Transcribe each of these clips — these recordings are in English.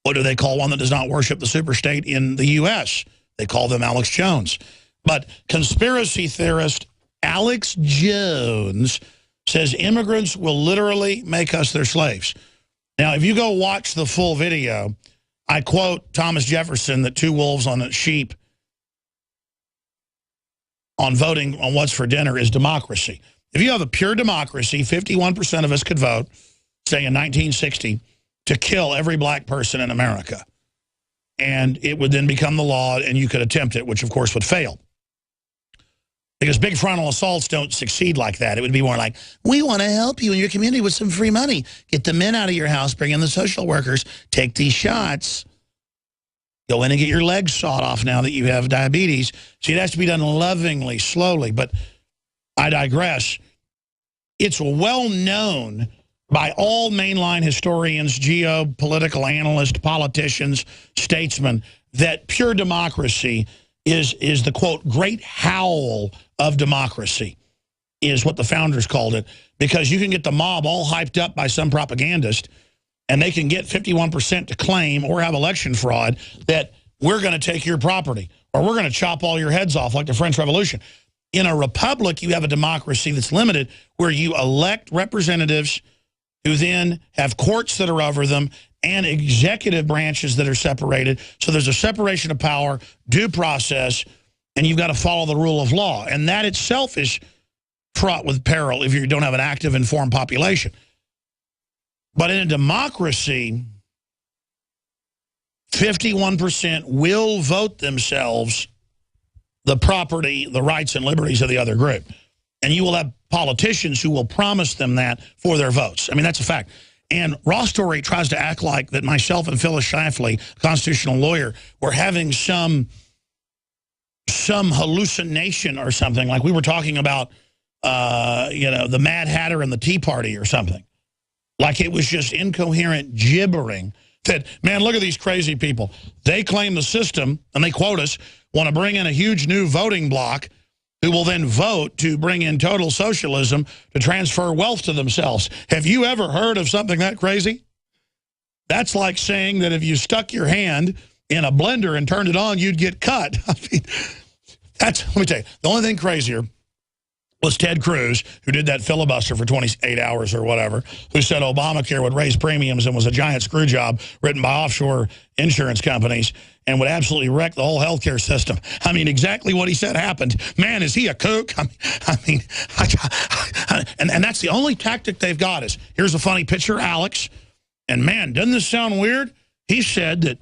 What do they call one that does not worship the superstate in the U.S.? They call them Alex Jones. But conspiracy theorist Alex Jones says immigrants will literally make us their slaves. Now, if you go watch the full video, I quote Thomas Jefferson that two wolves on a sheep on voting on what's for dinner is democracy. If you have a pure democracy, 51% of us could vote, say in 1960, to kill every black person in America. And it would then become the law, and you could attempt it, which, of course, would fail. Because big frontal assaults don't succeed like that. It would be more like, we want to help you in your community with some free money. Get the men out of your house, bring in the social workers, take these shots. Go in and get your legs sawed off now that you have diabetes. See, it has to be done lovingly, slowly. But I digress. It's well known by all mainline historians, geopolitical analysts, politicians, statesmen, that pure democracy is the, quote, great howl of democracy, is what the founders called it. Because you can get the mob all hyped up by some propagandist, and they can get 51% to claim or have election fraud that we're going to take your property or we're going to chop all your heads off like the French Revolution. In a republic, you have a democracy that's limited where you elect representatives who then have courts that are over them and executive branches that are separated. So there's a separation of power, due process, and you've got to follow the rule of law. And that itself is fraught with peril if you don't have an active, informed population. But in a democracy, 51% will vote themselves the property, the rights and liberties of the other group. And you will have politicians who will promise them that for their votes. I mean, that's a fact. And Ross Torrey tries to act like that myself and Phyllis Schlafly, constitutional lawyer, were having some hallucination or something. Like we were talking about, the Mad Hatter and the Tea Party or something. Like it was just incoherent gibbering that, man, look at these crazy people. They claim the system, and they quote us, want to bring in a huge new voting bloc who will then vote to bring in total socialism to transfer wealth to themselves. Have you ever heard of something that crazy? That's like saying that if you stuck your hand in a blender and turned it on, you'd get cut. I mean, let me tell you, the only thing crazier was Ted Cruz, who did that filibuster for 28 hours or whatever, who said Obamacare would raise premiums and was a giant screw job written by offshore insurance companies and would absolutely wreck the whole healthcare system. I mean, exactly what he said happened. Man, is he a kook? And that's the only tactic they've got is, here's a funny picture, Alex. And man, doesn't this sound weird? He said that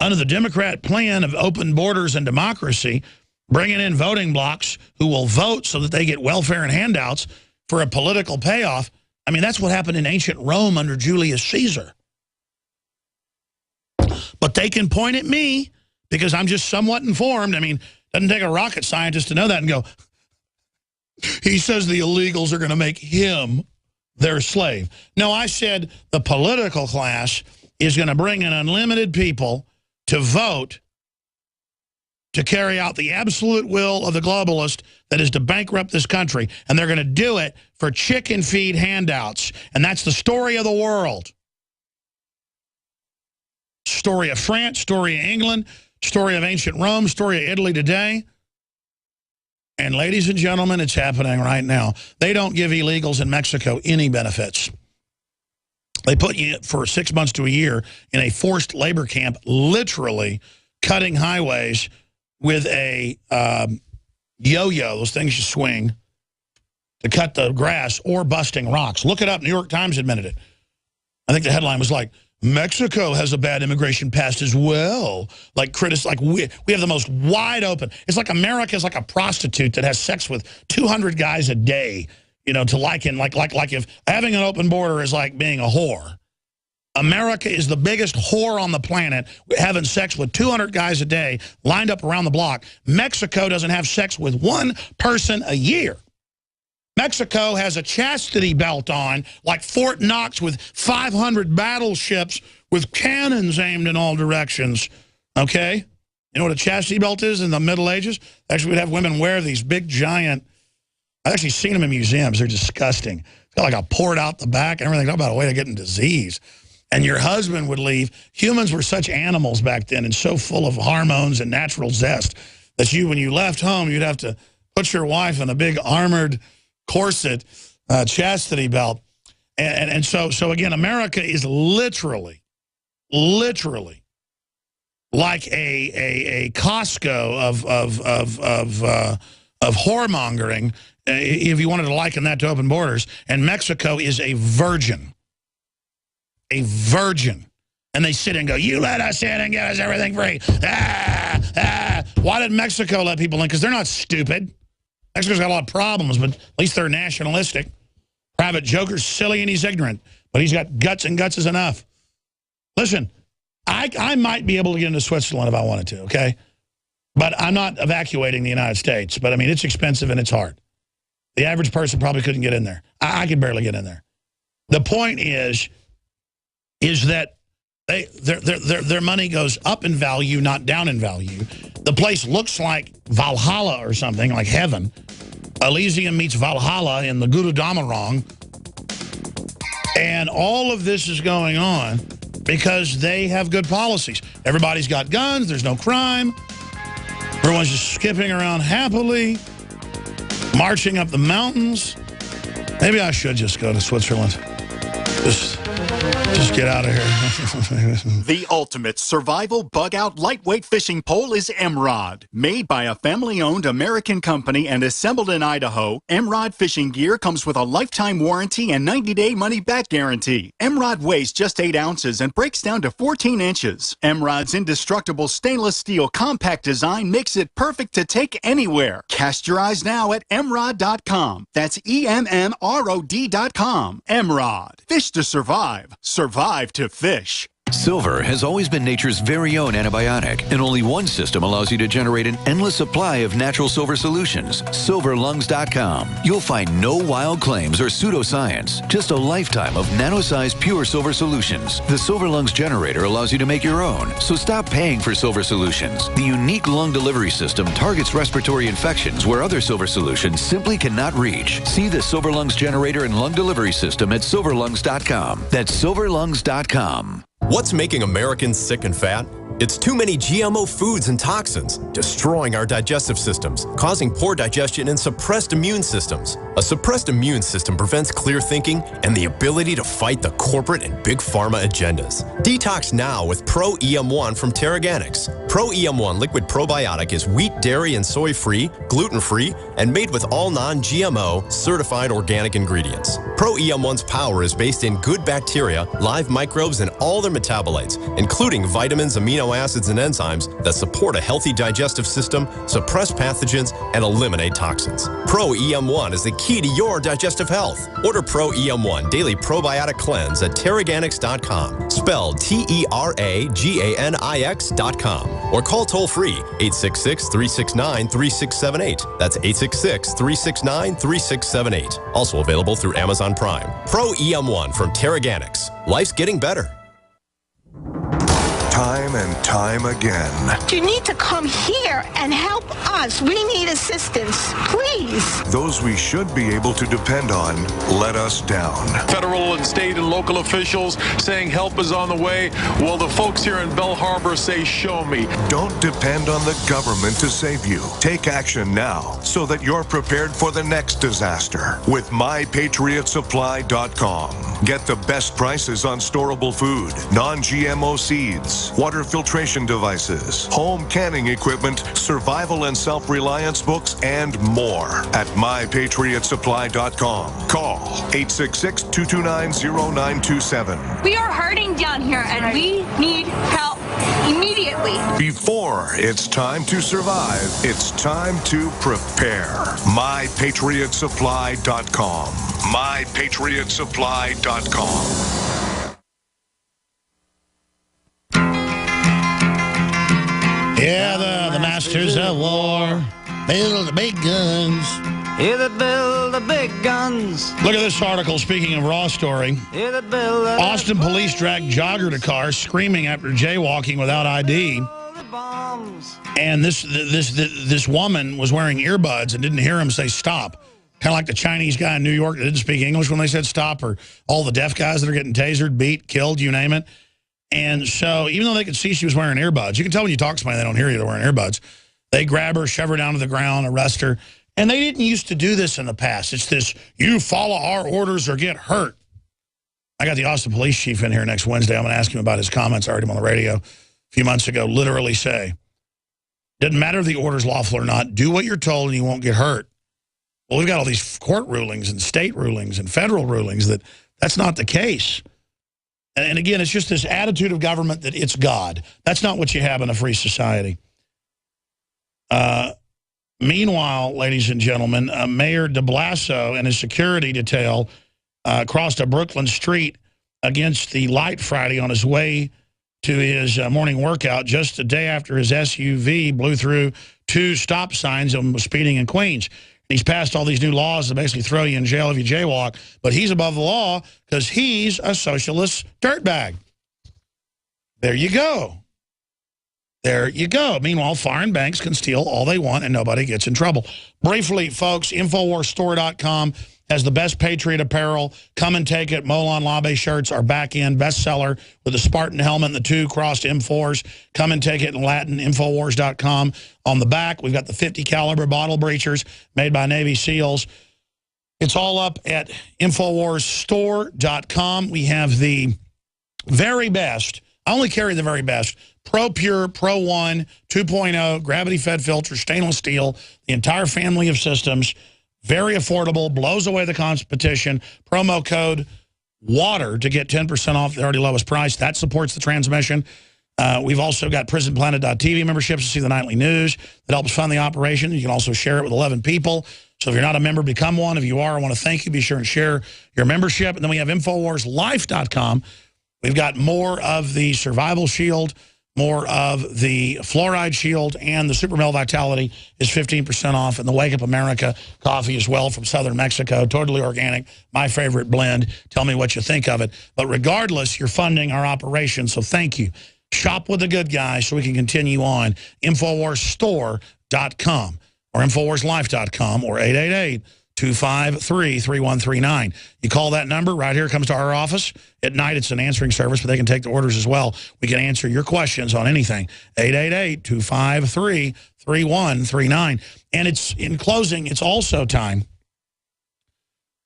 under the Democrat plan of open borders and democracy, bringing in voting blocs who will vote so that they get welfare and handouts for a political payoff. I mean, that's what happened in ancient Rome under Julius Caesar. But they can point at me because I'm just somewhat informed. I mean, doesn't take a rocket scientist to know that and go, he says the illegals are going to make him their slave. No, I said the political class is going to bring in unlimited people to vote to carry out the absolute will of the globalist that is to bankrupt this country. And they're going to do it for chicken feed handouts. And that's the story of the world. Story of France, story of England, story of ancient Rome, story of Italy today. And ladies and gentlemen, it's happening right now. They don't give illegals in Mexico any benefits. They put you for 6 months to a year in a forced labor camp, literally cutting highways with a yo-yo, those things you swing, to cut the grass, or busting rocks. Look it up. New York Times admitted it. I think the headline was like, Mexico has a bad immigration past as well. Like, we have the most wide open. It's like America's like a prostitute that has sex with 200 guys a day, to liken, like if having an open border is like being a whore. America is the biggest whore on the planet, having sex with 200 guys a day lined up around the block. Mexico doesn't have sex with one person a year. Mexico has a chastity belt on, like Fort Knox, with 500 battleships with cannons aimed in all directions. Okay? You know what a chastity belt is in the Middle Ages? Actually, we'd have women wear these big, giant... I've actually seen them in museums. They're disgusting. It's got like a port out the back and everything. Talk about a way of getting disease. and your husband would leave. Humans were such animals back then and so full of hormones and natural zest that when you left home, you'd have to put your wife in a big armored corset, chastity belt. And so again, America is literally like a Costco of whoremongering, if you wanted to liken that to open borders. And Mexico is a virgin. A virgin. And they sit and go, you let us in and give us everything free. Why did Mexico let people in? Because they're not stupid. Mexico's got a lot of problems, but at least they're nationalistic. Private Joker's silly and he's ignorant, but he's got guts, and guts is enough. Listen, I might be able to get into Switzerland if I wanted to, okay? But I'm not evacuating the United States. But, I mean, it's expensive and it's hard. The average person probably couldn't get in there. I could barely get in there. The point is that their money goes up in value, not down in value. The place looks like Valhalla or something, like heaven. Elysium meets Valhalla in the Guru Damarang. And all of this is going on because they have good policies. Everybody's got guns. There's no crime. Everyone's just skipping around happily, marching up the mountains. Maybe I should just go to Switzerland. Just get out of here. The ultimate survival bug-out lightweight fishing pole is Emrod. Made by a family-owned American company and assembled in Idaho, Emrod fishing gear comes with a lifetime warranty and 90-day money-back guarantee. Emrod weighs just 8 ounces and breaks down to 14 inches. Emrod's indestructible stainless steel compact design makes it perfect to take anywhere. Cast your eyes now at emrod.com. That's EMMROD.com. Emrod. Fish to survive. Survive to fish. Silver has always been nature's very own antibiotic, and only one system allows you to generate an endless supply of natural silver solutions. Silverlungs.com. You'll find no wild claims or pseudoscience, just a lifetime of nano-sized pure silver solutions. The Silver Lungs generator allows you to make your own, so stop paying for silver solutions. The unique lung delivery system targets respiratory infections where other silver solutions simply cannot reach. See the Silver Lungs generator and lung delivery system at silverlungs.com. That's silverlungs.com. What's making Americans sick and fat? It's too many GMO foods and toxins, destroying our digestive systems, causing poor digestion and suppressed immune systems. A suppressed immune system prevents clear thinking and the ability to fight the corporate and big pharma agendas. Detox now with Pro EM1 from Teraganix. Pro EM1 liquid probiotic is wheat, dairy, and soy-free, gluten-free, and made with all non-GMO, certified organic ingredients. Pro EM1's power is based in good bacteria, live microbes, and all their metabolites, including vitamins, amino acids, and enzymes that support a healthy digestive system, suppress pathogens, and eliminate toxins. Pro EM1 is the key to your digestive health. Order Pro EM1 Daily Probiotic Cleanse at Teraganix.com, spelled Teraganix.com, or call toll-free 866-369-3678. That's 866-369-3678. Also available through Amazon Prime. Pro EM1 from Teraganix. Life's getting better. Time and time again. You need to come here and help us. We need assistance, please. Those we should be able to depend on let us down. Federal and state and local officials saying help is on the way. Well, the folks here in Bell Harbor say, show me. Don't depend on the government to save you. Take action now so that you're prepared for the next disaster with MyPatriotSupply.com. Get the best prices on storable food, non-GMO seeds, water filtration devices, home canning equipment, survival and self-reliance books, and more at MyPatriotSupply.com. Call 866-229-0927. We are hurting down here, and we need help immediately. Before it's time to survive, it's time to prepare. MyPatriotSupply.com. MyPatriotSupply.com. Yeah, the masters of war build the big guns. Here that build the big guns. Look at this article, speaking of Raw story. Here that build the Austin police dragged jogger to car screaming after jaywalking without ID. And this woman was wearing earbuds and didn't hear him say stop. Kind of like the Chinese guy in New York that didn't speak English when they said stop, or all the deaf guys that are getting tasered, beat, killed, you name it. And so even though they could see she was wearing earbuds, you can tell when you talk to somebody they don't hear you, they're wearing earbuds. They grab her, shove her down to the ground, arrest her. And they didn't used to do this in the past. It's this, you follow our orders or get hurt. I got the Austin police chief in here next Wednesday. I'm going to ask him about his comments. I heard him on the radio a few months ago literally say, doesn't matter if the order's lawful or not, do what you're told and you won't get hurt. Well, we've got all these court rulings and state rulings and federal rulings that's not the case. And again, it's just this attitude of government that it's God. That's not what you have in a free society. Meanwhile, ladies and gentlemen, Mayor de Blasio and his security detail crossed a Brooklyn street against the light Friday on his way to his morning workout just a day after his SUV blew through 2 stop signs and was speeding in Queens. He's passed all these new laws that basically throw you in jail if you jaywalk, but he's above the law because he's a socialist dirtbag. There you go. There you go. Meanwhile, foreign banks can steal all they want and nobody gets in trouble. Briefly, folks, InfoWarsStore.com has the best Patriot apparel. Come and take it. Molon Labe shirts are back in, bestseller with the Spartan helmet and the 2 crossed M4s. Come and take it in Latin, Infowars.com. On the back, we've got the 50 caliber bottle breachers made by Navy SEALs. It's all up at InfoWarsStore.com. We have the very best, I only carry the very best, Pro Pure, Pro One, 2.0, gravity-fed filter, stainless steel, the entire family of systems. Very affordable, blows away the competition. Promo code WATER to get 10% off the already lowest price. That supports the transmission. We've also got PrisonPlanet.tv memberships to see the nightly news. That helps fund the operation. You can also share it with 11 people. So if you're not a member, become one. If you are, I want to thank you. Be sure and share your membership. And then we have InfoWarsLife.com. We've got more of the Survival Shield, more of the Fluoride Shield, and the Super Male Vitality is 15% off. And the Wake Up America coffee as well from Southern Mexico. Totally organic. My favorite blend. Tell me what you think of it. But regardless, you're funding our operation, so thank you. Shop with the good guys so we can continue on. InfoWarsStore.com or InfoWarsLife.com or 888-253-3139. You call that number, right here, comes to our office. At night, it's an answering service, but they can take the orders as well. We can answer your questions on anything. 888-253-3139. And it's, in closing, it's also time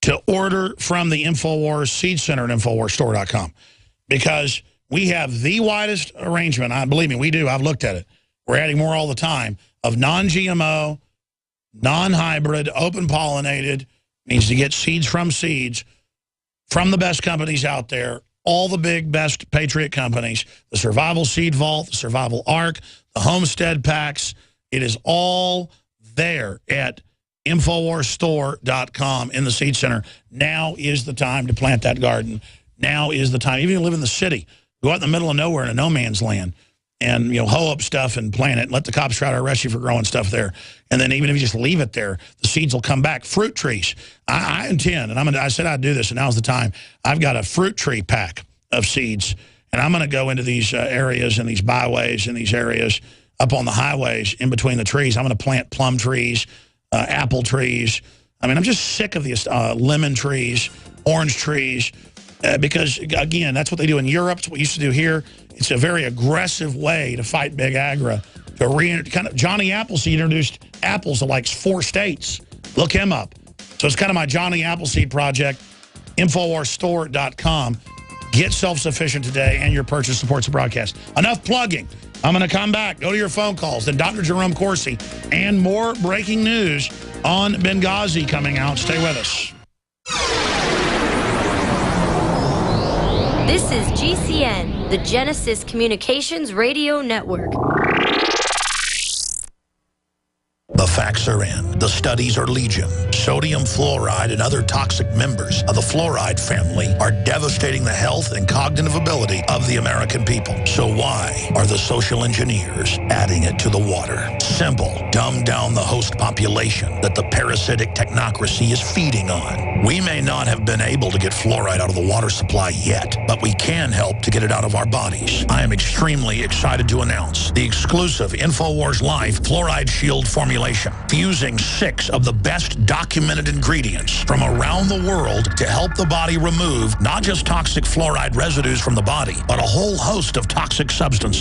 to order from the InfoWars Seed Center at InfoWarsStore.com because we have the widest arrangement. Believe me, we do. I've looked at it. We're adding more all the time of non-GMO, non-hybrid, open-pollinated, means to get seeds from the best companies out there, all the big, best Patriot companies, the Survival Seed Vault, the Survival Ark, the Homestead Packs. It is all there at InfoWarsStore.com in the Seed Center. Now is the time to plant that garden. Now is the time. Even if you live in the city, go out in the middle of nowhere in a no man's land and, hoe up stuff and plant it and let the cops try to arrest you for growing stuff there. And then even if you just leave it there, the seeds will come back. Fruit trees. I intend, and I said I'd do this, and now's the time. I've got a fruit tree pack of seeds, and I'm going to go into these areas and these byways and these areas up on the highways in between the trees. I'm going to plant plum trees, apple trees. I mean, I'm just sick of these lemon trees, orange trees, because, again, that's what they do in Europe. It's what we used to do here. It's a very aggressive way to fight big agra. Johnny Appleseed introduced apples to like 4 states. Look him up. So it's kind of my Johnny Appleseed project. InfoWarsStore.com. Get self-sufficient today, and your purchase supports the broadcast. Enough plugging. I'm going to come back. Go to your phone calls. Then Dr. Jerome Corsi and more breaking news on Benghazi coming out. Stay with us. This is GCN, the Genesis Communications Radio Network. The facts are in. The studies are legion. Sodium fluoride and other toxic members of the fluoride family are devastating the health and cognitive ability of the American people. So why are the social engineers adding it to the water? Simple. Dumb down the host population that the parasitic technocracy is feeding on. We may not have been able to get fluoride out of the water supply yet, but we can help to get it out of our bodies. I am extremely excited to announce the exclusive InfoWars Life Fluoride Shield formulation. system, fusing 6 of the best documented ingredients from around the world to help the body remove not just toxic fluoride residues from the body, but a whole host of toxic substances.